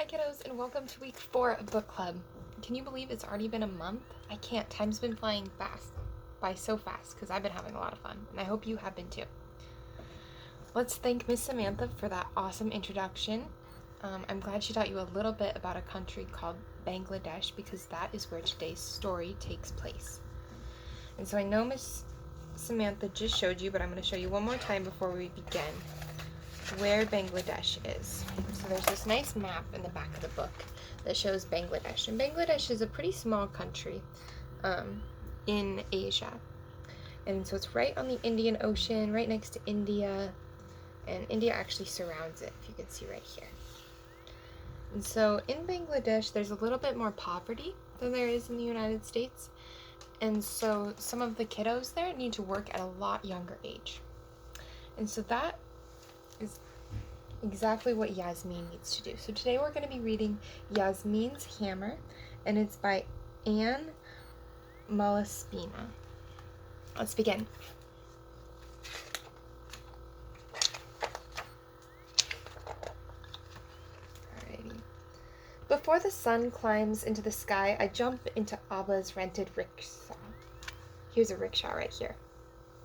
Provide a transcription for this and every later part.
Hi kiddos, and welcome to week 4 of book club. Can you believe it's already been a month? I can't. Time's been flying by so fast because I've been having a lot of fun, and I hope you have been too. Let's thank Miss Samantha for that awesome introduction. I'm glad she taught you a little bit about a country called Bangladesh because that is where today's story takes place. And so I know Miss Samantha just showed you, but I'm going to show you one more time before we begin where Bangladesh is. So there's this nice map in the back of the book that shows Bangladesh. And Bangladesh is a pretty small country in Asia. And so it's right on the Indian Ocean, right next to India. And India actually surrounds it, if you can see right here. And so in Bangladesh, there's a little bit more poverty than there is in the United States. And so some of the kiddos there need to work at a lot younger age. And so that is exactly what Yasmin needs to do. So today we're going to be reading Yasmin's Hammer, and it's by Anne Malaspina. Let's begin. Alrighty. Before the sun climbs into the sky, I jump into Abba's rented rickshaw. Here's a rickshaw right here.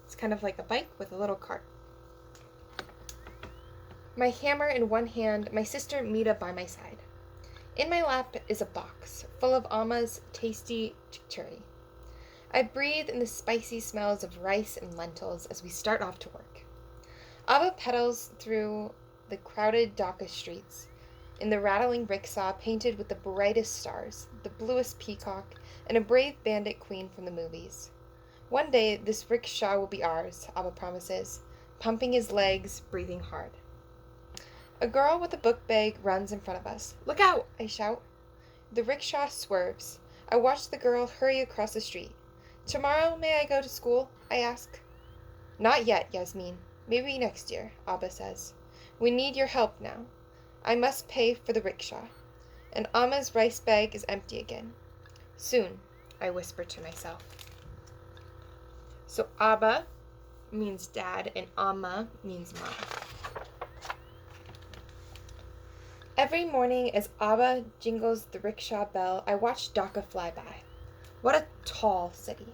It's kind of like a bike with a little cart. My hammer in one hand, my sister Mita by my side. In my lap is a box full of Amma's tasty chicory. I breathe in the spicy smells of rice and lentils as we start off to work. Abba pedals through the crowded Dhaka streets in the rattling rickshaw painted with the brightest stars, the bluest peacock, and a brave bandit queen from the movies. One day this rickshaw will be ours, Abba promises, pumping his legs, breathing hard. A girl with a book bag runs in front of us. Look out, I shout. The rickshaw swerves. I watch the girl hurry across the street. Tomorrow may I go to school? I ask. Not yet, Yasmin. Maybe next year, Abba says. We need your help now. I must pay for the rickshaw. And Amma's rice bag is empty again. Soon, I whisper to myself. So Abba means dad and Amma means mom. Every morning as Abba jingles the rickshaw bell, I watch Dhaka fly by. What a tall city.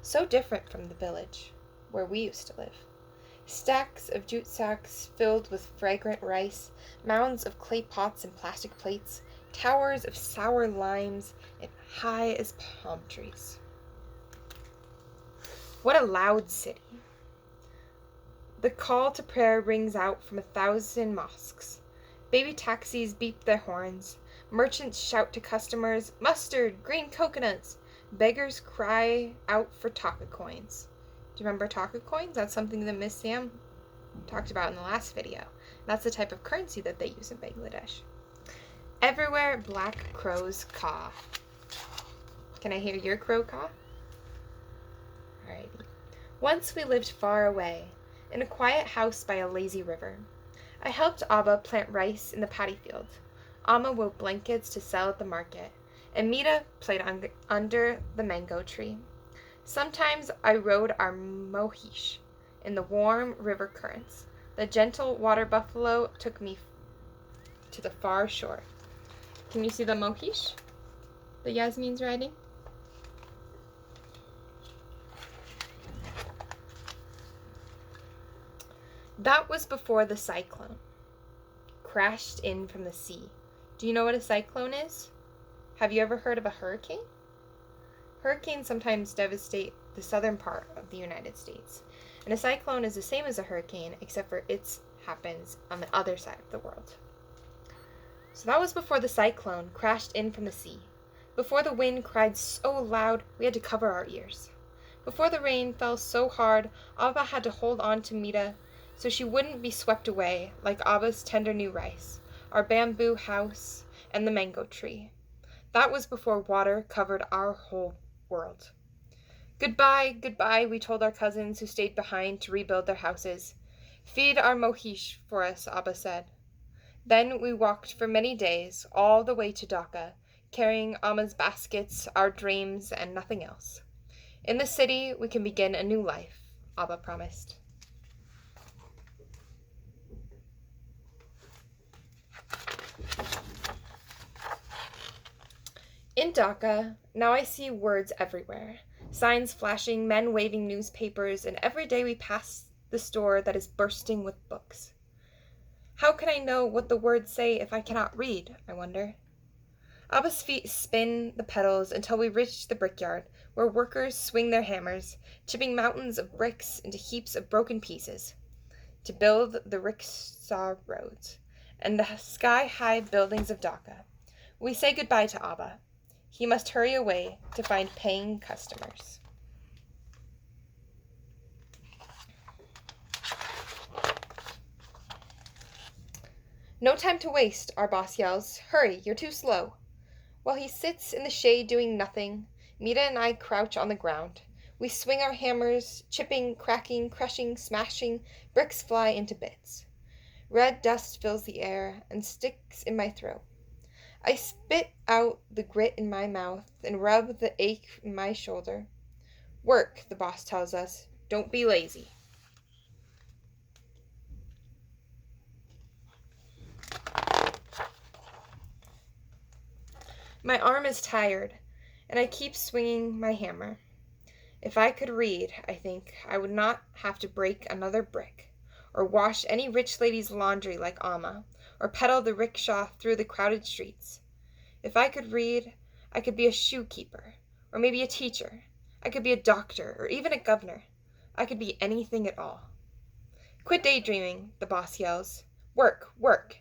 So different from the village, where we used to live. Stacks of jute sacks filled with fragrant rice, mounds of clay pots and plastic plates, towers of sour limes, and high as palm trees. What a loud city. The call to prayer rings out from 1,000 mosques. Baby taxis beep their horns. Merchants shout to customers, mustard, green coconuts. Beggars cry out for taka coins. Do you remember taka coins? That's something that Miss Sam talked about in the last video. That's the type of currency that they use in Bangladesh. Everywhere black crows caw. Can I hear your crow caw? Alrighty. Once we lived far away, in a quiet house by a lazy river. I helped Abba plant rice in the paddy field. Amma wove blankets to sell at the market, and Mita played under the mango tree. Sometimes I rode our mohish in the warm river currents. The gentle water buffalo took me to the far shore. Can you see the mohish that Yasmin's riding? That was before the cyclone crashed in from the sea. Do you know what a cyclone is? Have you ever heard of a hurricane? Hurricanes sometimes devastate the southern part of the United States. And a cyclone is the same as a hurricane, except for it happens on the other side of the world. So that was before the cyclone crashed in from the sea. Before the wind cried so loud we had to cover our ears. Before the rain fell so hard, Abba had to hold on to Mita so she wouldn't be swept away like Abba's tender new rice, our bamboo house, and the mango tree. That was before water covered our whole world. Goodbye, goodbye, we told our cousins who stayed behind to rebuild their houses. Feed our mohish for us, Abba said. Then we walked for many days, all the way to Dhaka, carrying Amma's baskets, our dreams, and nothing else. In the city, we can begin a new life, Abba promised. In Dhaka, now I see words everywhere. Signs flashing, men waving newspapers, and every day we pass the store that is bursting with books. How can I know what the words say if I cannot read, I wonder? Abba's feet spin the pedals until we reach the brickyard, where workers swing their hammers, chipping mountains of bricks into heaps of broken pieces, to build the rickshaw roads and the sky-high buildings of Dhaka. We say goodbye to Abba. He must hurry away to find paying customers. No time to waste, our boss yells. Hurry, you're too slow. While he sits in the shade doing nothing, Mita and I crouch on the ground. We swing our hammers, chipping, cracking, crushing, smashing, bricks fly into bits. Red dust fills the air and sticks in my throat. I spit out the grit in my mouth and rub the ache in my shoulder. Work, the boss tells us. Don't be lazy. My arm is tired, and I keep swinging my hammer. If I could read, I think, I would not have to break another brick, or wash any rich lady's laundry like Amma, or pedal the rickshaw through the crowded streets. If I could read, I could be a shoe keeper, or maybe a teacher. I could be a doctor, or even a governor. I could be anything at all. Quit daydreaming, the boss yells. Work, work.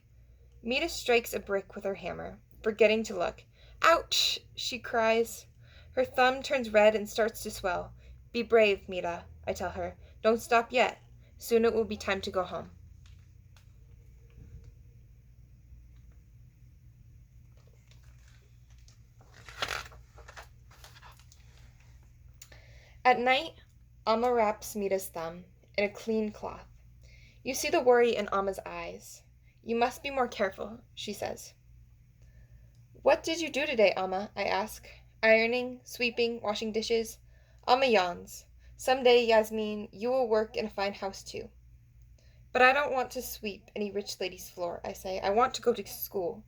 Mita strikes a brick with her hammer, forgetting to look. Ouch, she cries. Her thumb turns red and starts to swell. Be brave, Mita, I tell her. Don't stop yet. Soon it will be time to go home. At night, Amma wraps Mita's thumb in a clean cloth. You see the worry in Amma's eyes. You must be more careful, she says. What did you do today, Amma? I ask. Ironing, sweeping, washing dishes. Amma yawns. Someday, Yasmin, you will work in a fine house too. But I don't want to sweep any rich lady's floor, I say. I want to go to school.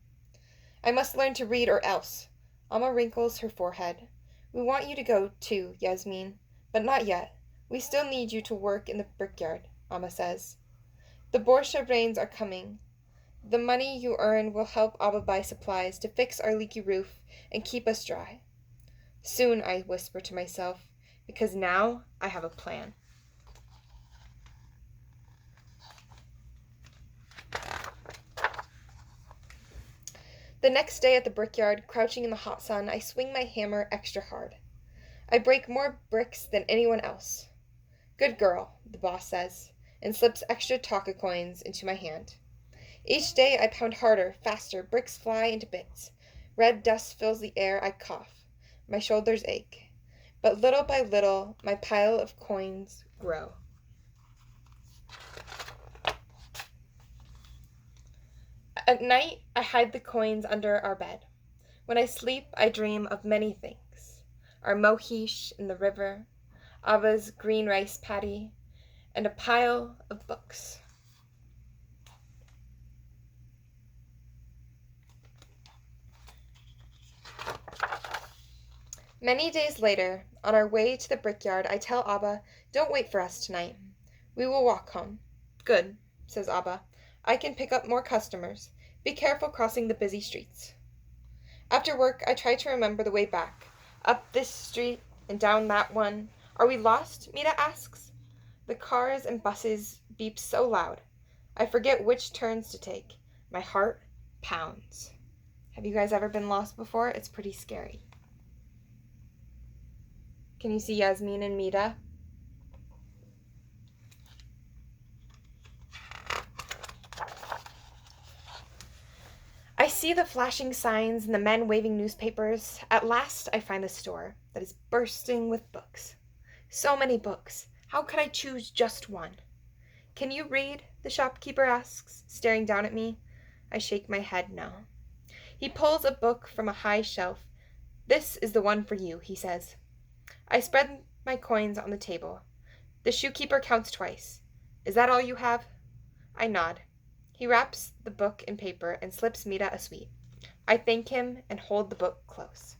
I must learn to read or else. Amma wrinkles her forehead. We want you to go too, Yasmin, but not yet. We still need you to work in the brickyard, Amma says. The Borsha rains are coming. The money you earn will help Abba buy supplies to fix our leaky roof and keep us dry. Soon, I whisper to myself, because now I have a plan. The next day at the brickyard, crouching in the hot sun, I swing my hammer extra hard. I break more bricks than anyone else. Good girl, the boss says, and slips extra Taka coins into my hand. Each day I pound harder, faster, bricks fly into bits. Red dust fills the air, I cough. My shoulders ache. But little by little, my pile of coins grow. At night, I hide the coins under our bed. When I sleep, I dream of many things. Our mohish in the river, Abba's green rice paddy, and a pile of books. Many days later, on our way to the brickyard, I tell Abba, don't wait for us tonight. We will walk home. Good, says Abba. I can pick up more customers. Be careful crossing the busy streets. After work, I try to remember the way back. Up this street and down that one. Are we lost? Mita asks. The cars and buses beep so loud. I forget which turns to take. My heart pounds. Have you guys ever been lost before? It's pretty scary. Can you see Yasmin and Mita? I see the flashing signs and the men waving newspapers. At last I find the store that is bursting with books. So many books. How could I choose just one? Can you read? The shopkeeper asks, staring down at me. I shake my head no. He pulls a book from a high shelf. This is the one for you, he says. I spread my coins on the table. The shoekeeper counts twice. Is that all you have? I nod. He wraps the book in paper and slips Mita a sweet. I thank him and hold the book close.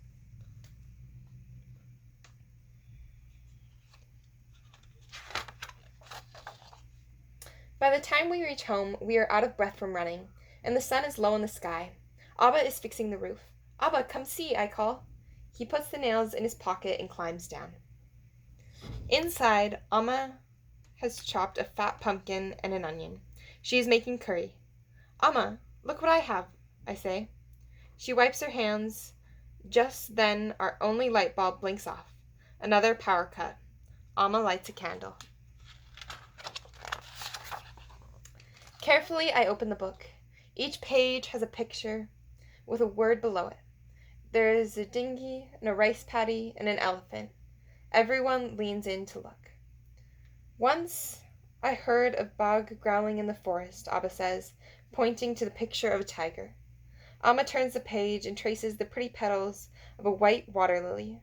By the time we reach home, we are out of breath from running, and the sun is low in the sky. Abba is fixing the roof. Abba, come see, I call. He puts the nails in his pocket and climbs down. Inside, Amma has chopped a fat pumpkin and an onion. She is making curry. Amma, look what I have, I say. She wipes her hands. Just then, our only light bulb blinks off. Another power cut. Amma lights a candle. Carefully, I open the book. Each page has a picture with a word below it. There is a dinghy and a rice paddy and an elephant. Everyone leans in to look. Once I heard a bug growling in the forest, Abba says, pointing to the picture of a tiger. Amma turns the page and traces the pretty petals of a white water lily.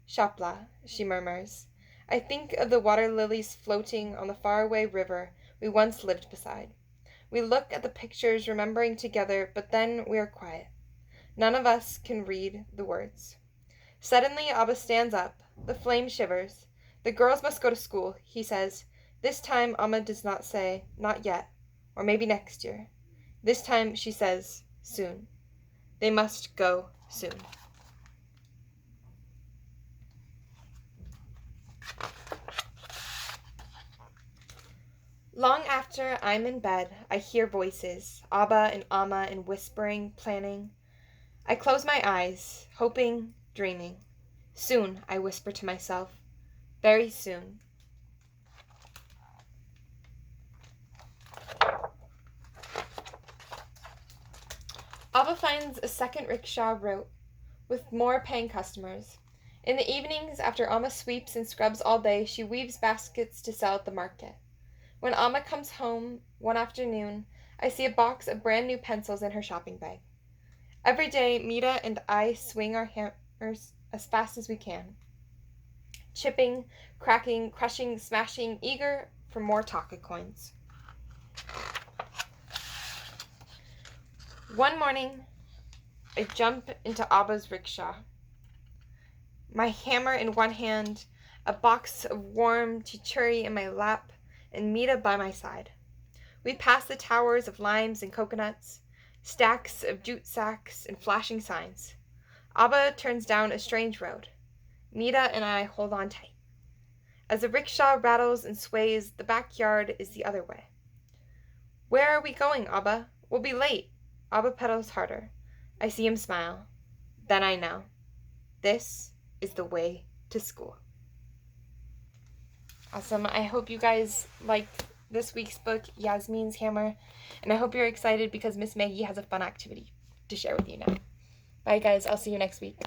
Shapla, she murmurs. I think of the water lilies floating on the faraway river we once lived beside. We look at the pictures, remembering together, but then we are quiet. None of us can read the words. Suddenly, Abba stands up. The flame shivers. The girls must go to school, he says. This time, Amma does not say, not yet, or maybe next year. This time, she says, soon. They must go soon. Long after I'm in bed, I hear voices, Abba and Amma, and whispering, planning. I close my eyes, hoping, dreaming. Soon, I whisper to myself. Very soon. Abba finds a second rickshaw route with more paying customers. In the evenings, after Amma sweeps and scrubs all day, she weaves baskets to sell at the market. When Amma comes home one afternoon, I see a box of brand new pencils in her shopping bag. Every day, Mita and I swing our hammers as fast as we can. Chipping, cracking, crushing, smashing, eager for more taka coins. One morning, I jump into Abba's rickshaw. My hammer in one hand, a box of warm chichuri in my lap, and Mita by my side. We pass the towers of limes and coconuts, stacks of jute sacks and flashing signs. Abba turns down a strange road. Mita and I hold on tight. As the rickshaw rattles and sways, the backyard is the other way. Where are we going, Abba? We'll be late. Abba pedals harder. I see him smile. Then I know. This is the way to school. Awesome. I hope you guys liked this week's book, Yasmin's Hammer, and I hope you're excited because Miss Maggie has a fun activity to share with you now. Bye, guys. I'll see you next week.